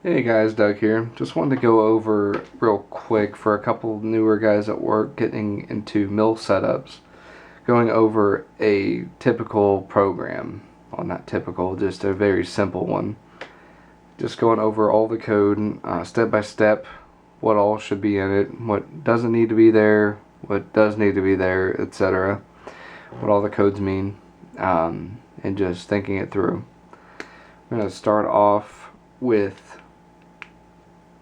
Hey guys, Doug here. Just wanted to go over real quick for a couple newer guys at work getting into mill setups, going over a typical program. Well, not typical, just a very simple one. Just going over all the code, step by step, what all should be in it, what doesn't need to be there, what does need to be there, etc. What all the codes mean, and just thinking it through. I'm going to start off with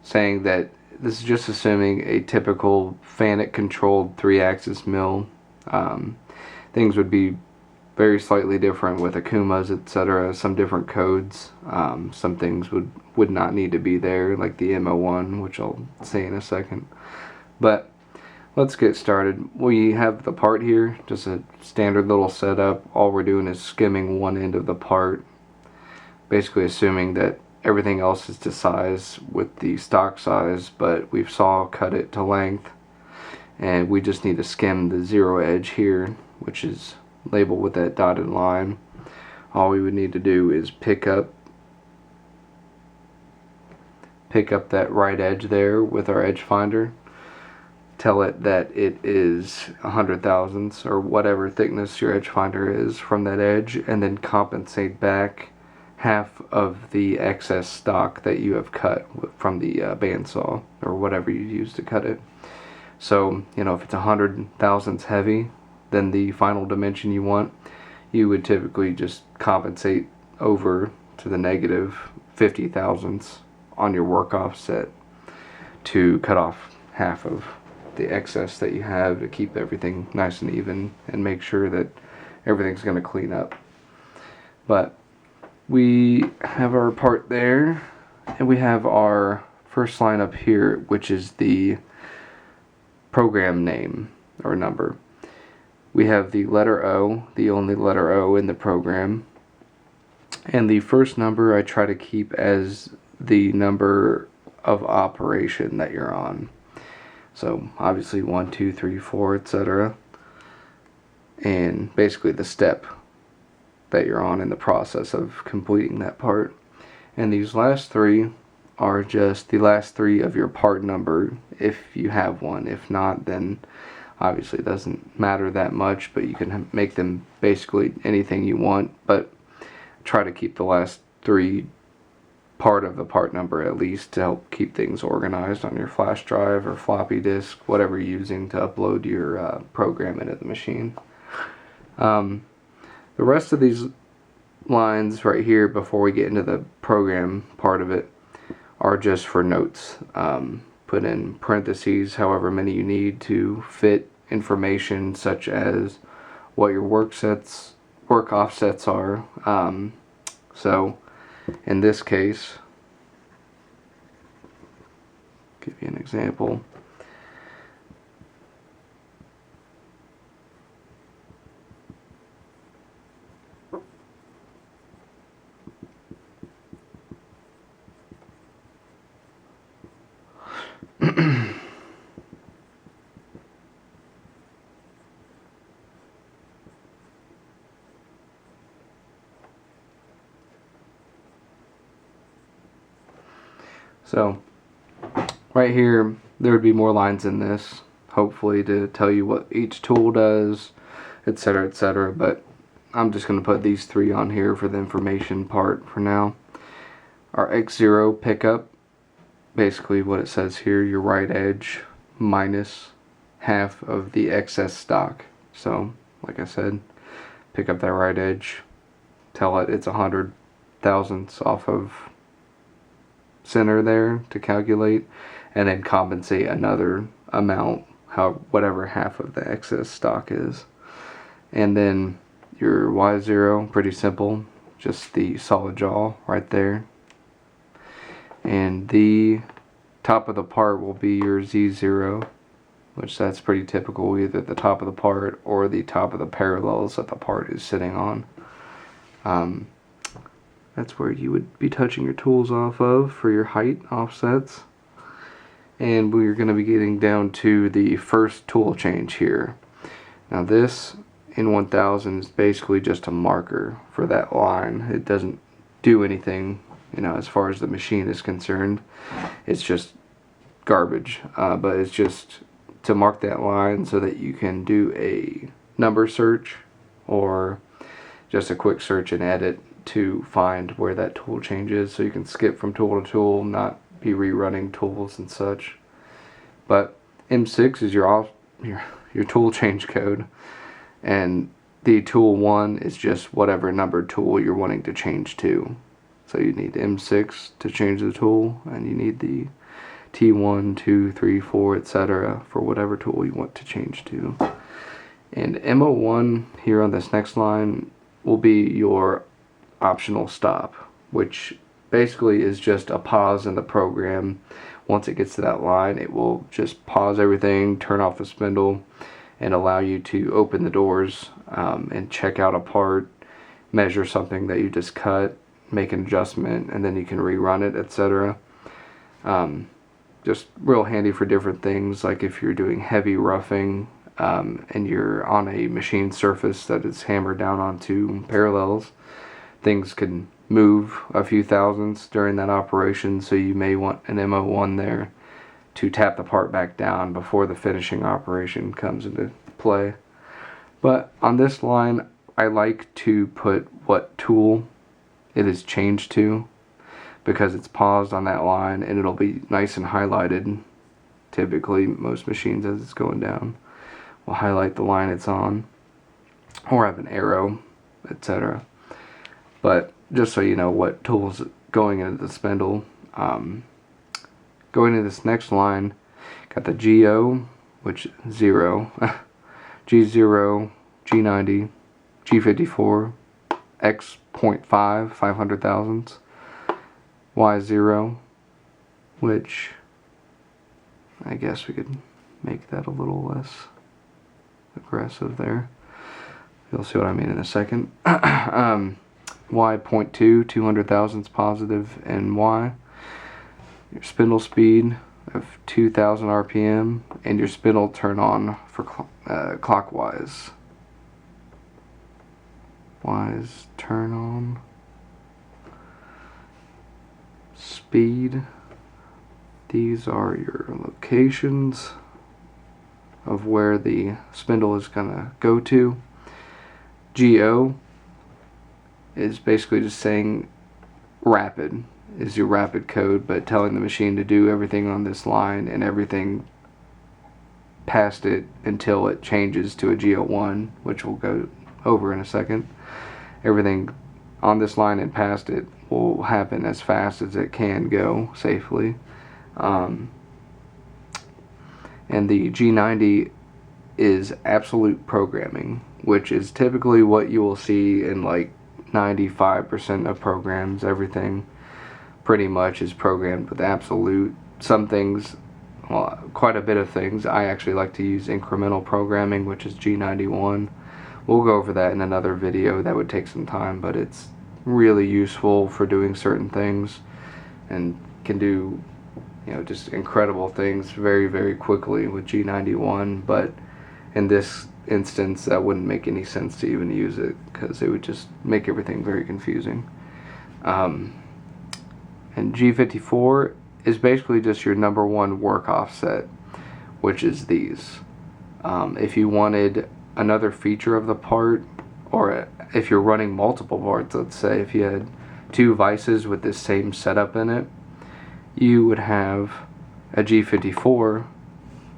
saying that this is just assuming a typical FANUC controlled 3-axis mill. Things would be very slightly different with Akumas, etc. Some different codes. Some things would not need to be there, like the MO1, which I'll say in a second. But let's get started. We have the part here, just a standard little setup. All we're doing is skimming one end of the part, basically assuming that everything else is to size with the stock size, but we've saw cut it to length, and we just need to skim the zero edge here, which is labeled with that dotted line. All we would need to do is pick up that right edge there with our edge finder, tell it that it is 100 thousandths or whatever thickness your edge finder is from that edge, and then compensate back half of the excess stock that you have cut from the bandsaw or whatever you use to cut it. So, if it's 100 thousandths heavy, then the final dimension you want, you would typically just compensate over to the negative 50 thousandths on your work offset to cut off half of the excess that you have to keep everything nice and even and make sure that everything's going to clean up. But we have our part there, and we have our first line up here, which is the program name or number. We have the letter O, the only letter O in the program, and the first number I try to keep as the number of operation that you're on. So obviously 1, 2, 3, 4, etc. And basically the step that you're on in the process of completing that part. And these last three are just the last three of your part number if you have one. If not, then obviously it doesn't matter that much, but you can make them basically anything you want, but try to keep the last three part of the part number at least to help keep things organized on your flash drive or floppy disk, whatever you're using to upload your program into the machine. The rest of these lines right here before we get into the program part of it are just for notes. Put in parentheses however many you need to fit information such as what your work offsets are. So in this case, give you an example. So right here there would be more lines in this, hopefully, to tell you what each tool does, etc., etc., but I'm just going to put these three on here for the information part for now. Our X0 pickup, basically what it says here, your right edge minus half of the excess stock. So like I said, pick up that right edge, tell it it's 100 thousandths off of center there to calculate, and then compensate another amount, whatever half of the excess stock is. And then your Y0, pretty simple, just the solid jaw right there. And the top of the part will be your Z0, which that's pretty typical, either the top of the part or the top of the parallels that the part is sitting on. That's where you would be touching your tools off of for your height offsets. And we're going to be getting down to the first tool change here. Now this in 1000 is basically just a marker for that line. It doesn't do anything You know, as far as the machine is concerned, it's just garbage. But it's just to mark that line so that you can do a number search or just a quick search and edit to find where that tool change is, so you can skip from tool to tool, not be rerunning tools and such. But M6 is your tool change code, and the tool 1 is just whatever numbered tool you're wanting to change to. So you need M6 to change the tool, and you need the T1, 2, 3, 4, etc. for whatever tool you want to change to. And M01 here on this next line will be your optional stop, which basically is just a pause in the program. Once it gets to that line, it will just pause everything, turn off the spindle, and allow you to open the doors and check out a part, measure something that you just cut, make an adjustment, and then you can rerun it, etc. Just real handy for different things, like if you're doing heavy roughing and you're on a machine surface that is hammered down onto parallels. Things can move a few thousandths during that operation, so you may want an M01 there to tap the part back down before the finishing operation comes into play. But on this line, I like to put what tool it is changed to, because it's paused on that line and it'll be nice and highlighted. Typically, most machines, as it's going down, will highlight the line it's on or have an arrow, etc. But just so you know what tool's going into the spindle. Going to this next line, got the GO, which is 0, G0, G90, G54, X.5, 500 thousandths, Y0, which I guess we could make that a little less aggressive there. You'll see what I mean in a second. Y.2, 200 thousandths positive in Y. Your spindle speed of 2000 RPM, and your spindle turn on for clockwise. Wise turn on. Speed. These are your locations of where the spindle is gonna go to. GO is basically just saying rapid is your rapid code, but telling the machine to do everything on this line and everything past it until it changes to a GO1, which we'll go over in a second. Everything on this line and past it will happen as fast as it can go safely. And the G90 is absolute programming, which is typically what you will see in like 95% of programs. Everything pretty much is programmed with absolute. Some things, well, quite a bit of things, I actually like to use incremental programming, which is G91. We'll go over that in another video. That would take some time, but it's really useful for doing certain things and can do, you know, just incredible things very, very quickly with G91. But in this instance, that wouldn't make any sense to even use it, because it would just make everything very confusing. And G54 is basically just your number one work offset, which is these. If you wanted another feature of the part, or if you're running multiple parts, let's say if you had 2 vices with this same setup in it, you would have a G54,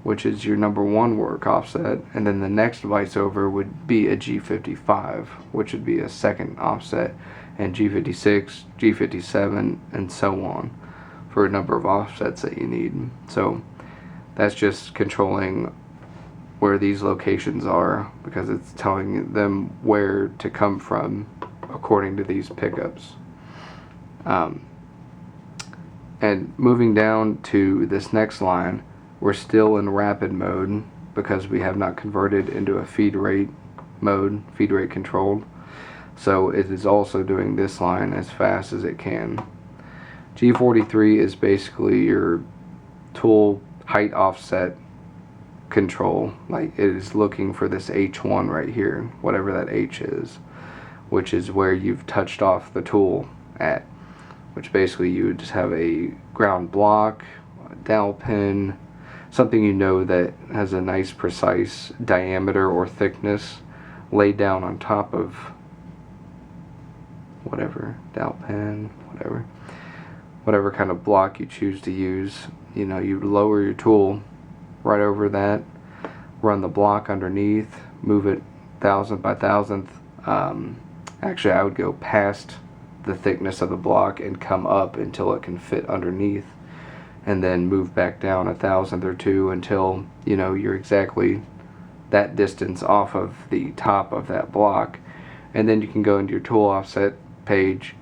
which is your number one work offset, and then the next vice over would be a G55, which would be a second offset, and G56, G57, and so on, for a number of offsets that you need. So that's just controlling where these locations are, because it's telling them where to come from according to these pickups. And moving down to this next line, we're still in rapid mode because we have not converted into a feed rate mode, feed rate controlled. So it is also doing this line as fast as it can. G43 is basically your tool height offset control. Like, it is looking for this H1 right here, whatever that H is, which is where you've touched off the tool at. which basically you would just have a ground block, a dowel pin, something you know that has a nice precise diameter or thickness laid down on top of whatever, dowel pin, whatever kind of block you choose to use. You know, you lower your tool right over that, run the block underneath, move it 1,000th by 1,000th. Actually, I would go past the thickness of the block and come up until it can fit underneath, and then move back down 1,000th or two until, you know, you're exactly that distance off of the top of that block. And then you can go into your tool offset page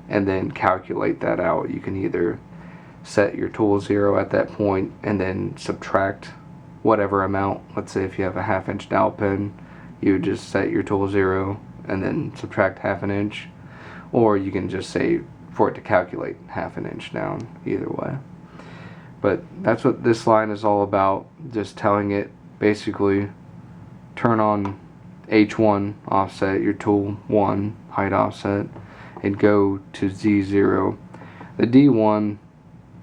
and then calculate that out. You can either set your tool 0 at that point and then subtract whatever amount. Let's say if you have a 1/2 inch dowel pin, you would just set your tool 0 and then subtract 1/2 inch, or you can just say for it to calculate 1/2 inch down. Either way. But that's what this line is all about, just telling it basically turn on H1 offset, your tool 1 height offset, and go to Z0. The D1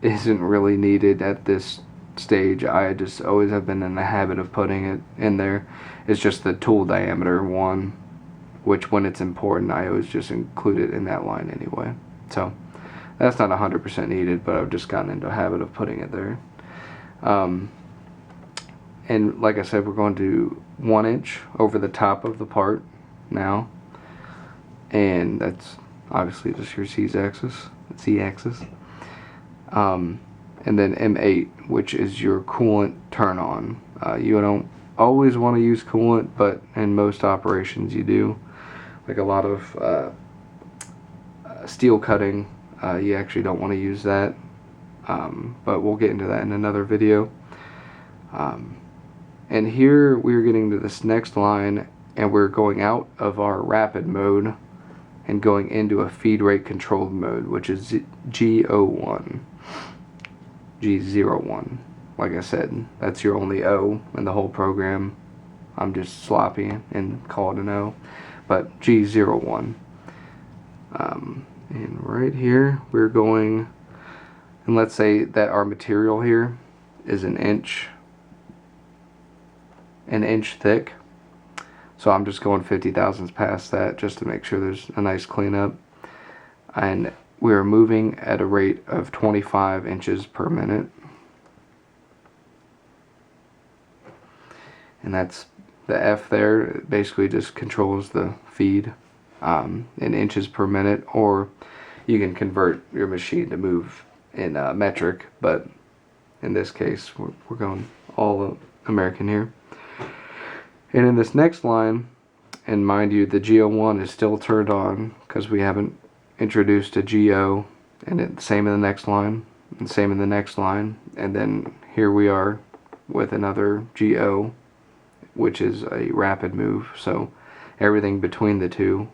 isn't really needed at this stage. I just always have been in the habit of putting it in there. It's just the tool diameter 1, which when it's important I always just include it in that line anyway. So that's not 100% needed, but I've just gotten into a habit of putting it there. And like I said, we're going to 1 inch over the top of the part now, and that's obviously just your Z-axis. And then M8, which is your coolant turn on. You don't always want to use coolant, but in most operations you do. Like a lot of steel cutting, you actually don't want to use that, but we'll get into that in another video. And here we're getting to this next line, and we're going out of our rapid mode and going into a feed rate controlled mode, which is G01. G01. Like I said, that's your only O in the whole program. I'm just sloppy and call it an O. But G01. And right here we're going, and let's say that our material here is an inch thick. So I'm just going 50 thousandths past that just to make sure there's a nice cleanup. And we're moving at a rate of 25 inches per minute. And that's the F there. It basically just controls the feed in inches per minute, or you can convert your machine to move in metric, but in this case we're going all American here. And in this next line, and mind you, the G01 is still turned on because we haven't introduced a GO, and it's same in the next line, and same in the next line, and then here we are with another GO, which is a rapid move. So everything between the two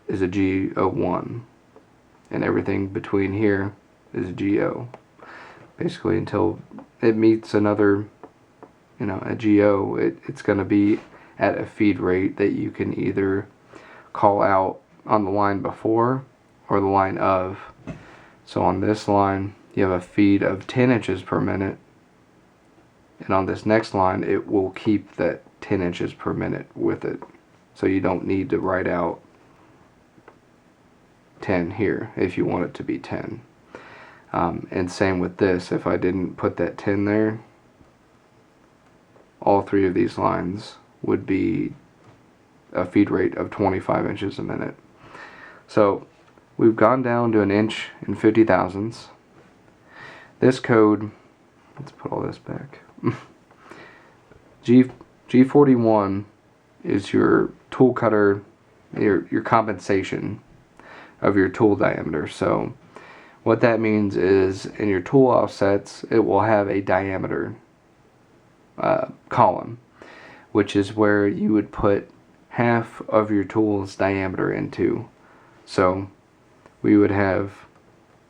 is a G01, and everything between here is a GO, basically until it meets another, you know, a GO. It's going to be at a feed rate that you can either call out on the line before or the line of. So on this line you have a feed of 10 inches per minute, and on this next line it will keep that 10 inches per minute with it, so you don't need to write out 10 here if you want it to be 10. And same with this, if I didn't put that 10 there, all three of these lines would be a feed rate of 25 inches a minute. So we've gone down to an inch and 50 thousandths. This code, let's put all this back. G41 is your tool cutter, your compensation of your tool diameter. So what that means is in your tool offsets it will have a diameter column, which is where you would put half of your tool's diameter into. So we would have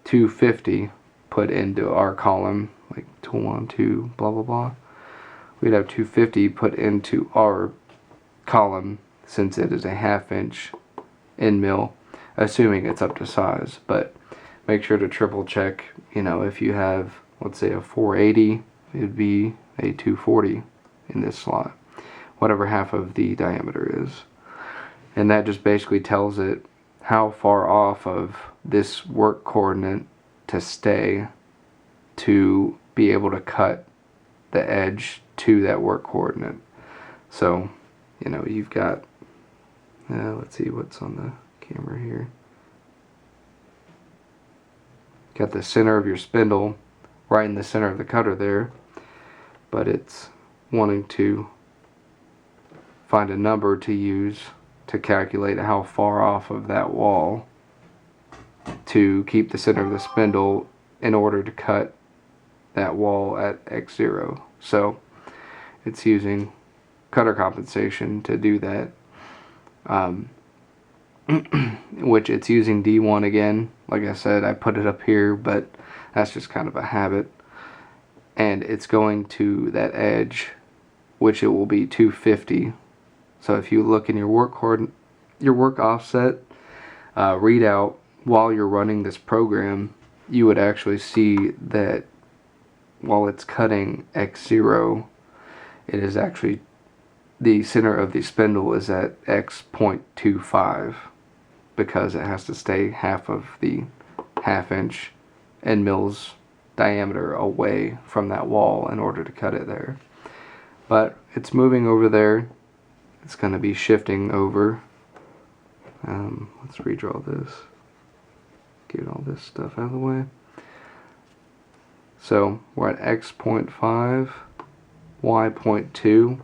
250 put into our column, like tool 1, 2, blah blah blah. We'd have 250 put into our column since it is a 1/2 inch end mill, assuming it's up to size. But make sure to triple check, if you have, let's say, a 480, it would be a 240 in this slot, whatever half of the diameter is. And that just basically tells it how far off of this work coordinate to stay to be able to cut the edge to that work coordinate. So, you've got, let's see what's on the camera here. Got the center of your spindle right in the center of the cutter there, but it's wanting to find a number to use to calculate how far off of that wall to keep the center of the spindle in order to cut that wall at X0. So it's using cutter compensation to do that, which it's using D1 again. Like I said, I put it up here, but that's just kind of a habit. And it's going to that edge, which it will be 250. So if you look in your work offset readout while you're running this program, you would actually see that while it's cutting X0, it is actually, the center of the spindle is at X.25 because it has to stay half of the half-inch end mills diameter away from that wall in order to cut it there. But it's moving over there. It's going to be shifting over. Let's redraw this. Get all this stuff out of the way. So we're at X.5, Y.2.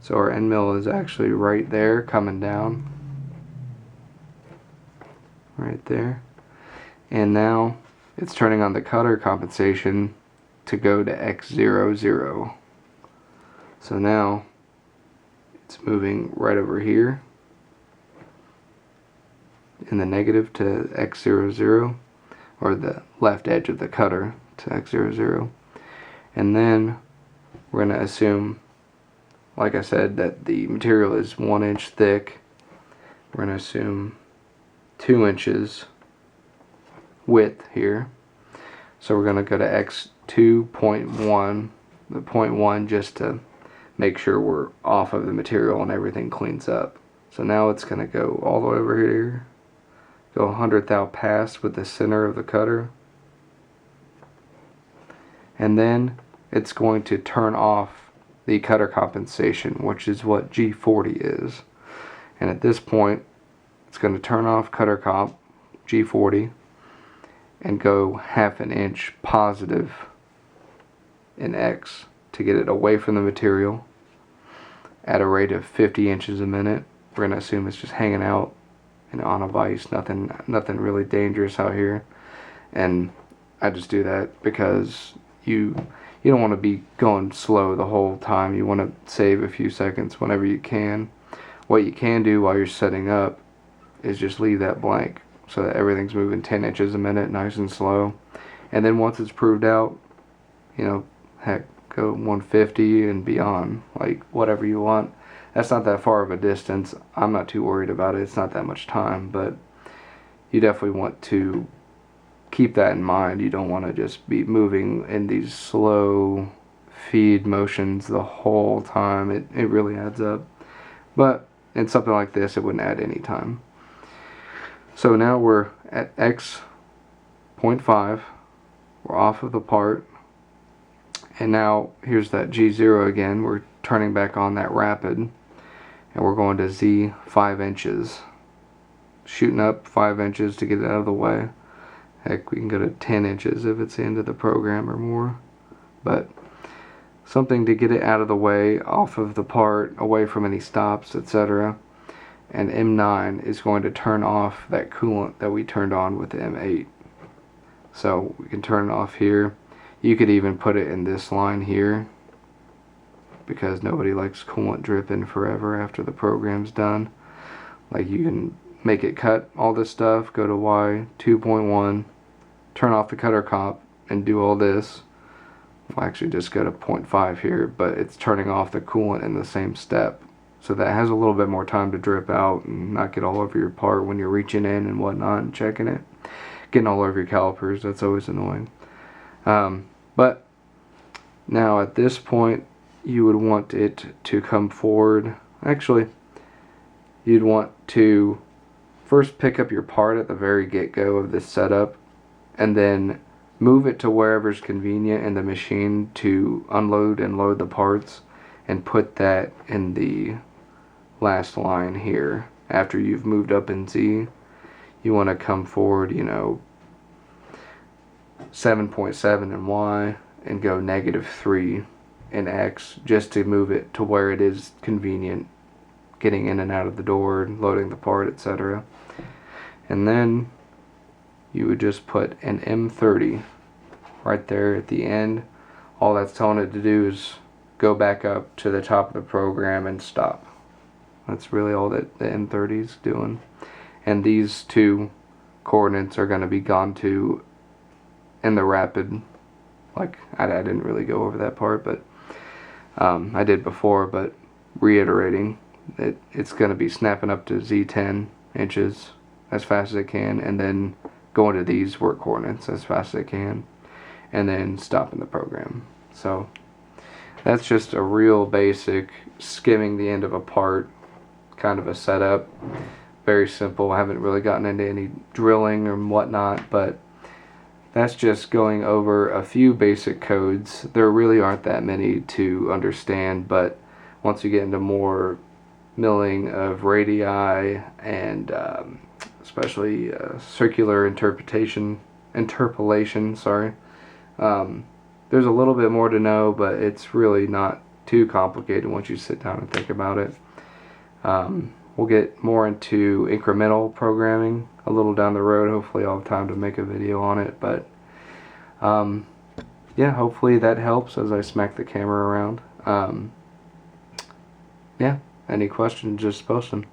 So our end mill is actually right there, coming down. Right there. And now it's turning on the cutter compensation to go to X00. So now it's moving right over here in the negative to X00, or the left edge of the cutter to X00. And then we're going to assume, like I said, that the material is 1 inch thick. We're going to assume 2 inches width here. So we're going to go to X2.1, the 0.1, just to make sure we're off of the material and everything cleans up. So now it's going to go all the way over here, go 100th out past with the center of the cutter, and then it's going to turn off the cutter compensation, which is what G40 is. And at this point, it's going to turn off cutter comp, G40, and go 1/2 inch positive in X to get it away from the material at a rate of 50 inches a minute. We're going to assume it's just hanging out on a vise, nothing really dangerous out here. And I just do that because you don't want to be going slow the whole time. You want to save a few seconds whenever you can. What you can do while you're setting up is just leave that blank so that everything's moving 10 inches a minute, nice and slow. And then once it's proved out, heck, go 150 and beyond, like whatever you want. That's not that far of a distance. I'm not too worried about it. It's not that much time, but you definitely want to keep that in mind. You don't want to just be moving in these slow feed motions the whole time. It really adds up. But in something like this, it wouldn't add any time. So now we're at X.5. We're off of the part. And now here's that G0 again. We're turning back on that rapid. And we're going to Z 5 inches. Shooting up 5 inches to get it out of the way. Heck, we can go to 10 inches if it's the end of the program or more. But something to get it out of the way, off of the part, away from any stops, etc. And M9 is going to turn off that coolant that we turned on with the M8. So we can turn it off here. You could even put it in this line here, because nobody likes coolant dripping forever after the program's done. Like, you can make it cut all this stuff, go to Y 2.1, turn off the cutter comp, and do all this. We'll actually just go to 0.5 here, but it's turning off the coolant in the same step. So that has a little bit more time to drip out and not get all over your part when you're reaching in and whatnot and checking it. getting all over your calipers. That's always annoying. But now at this point, you would want it to come forward. Actually, you'd want to first pick up your part at the very get-go of this setup, and then move it to wherever's convenient in the machine to unload and load the parts, and put that in the last line here. After you've moved up in Z, you want to come forward, 7.7 in Y and go -3 in X, just to move it to where it is convenient getting in and out of the door, loading the part, etc. And then you would just put an M30 right there at the end. All that's telling it to do is go back up to the top of the program and stop. That's really all that the M30 is doing. And these two coordinates are going to be gone to in the rapid. Like, I didn't really go over that part, but I did before, but reiterating that it's going to be snapping up to Z10 inches as fast as it can, and then going to these work coordinates as fast as it can, and then stopping the program. So that's just a real basic skimming the end of a part kind of a setup. Very simple. I haven't really gotten into any drilling or whatnot, but that's just going over a few basic codes. There really aren't that many to understand, but once you get into more milling of radii and especially circular interpolation, there's a little bit more to know, but it's really not too complicated once you sit down and think about it. We'll get more into incremental programming a little down the road. Hopefully I'll have time to make a video on it, but yeah, hopefully that helps as I smack the camera around. Yeah, any questions, just post them.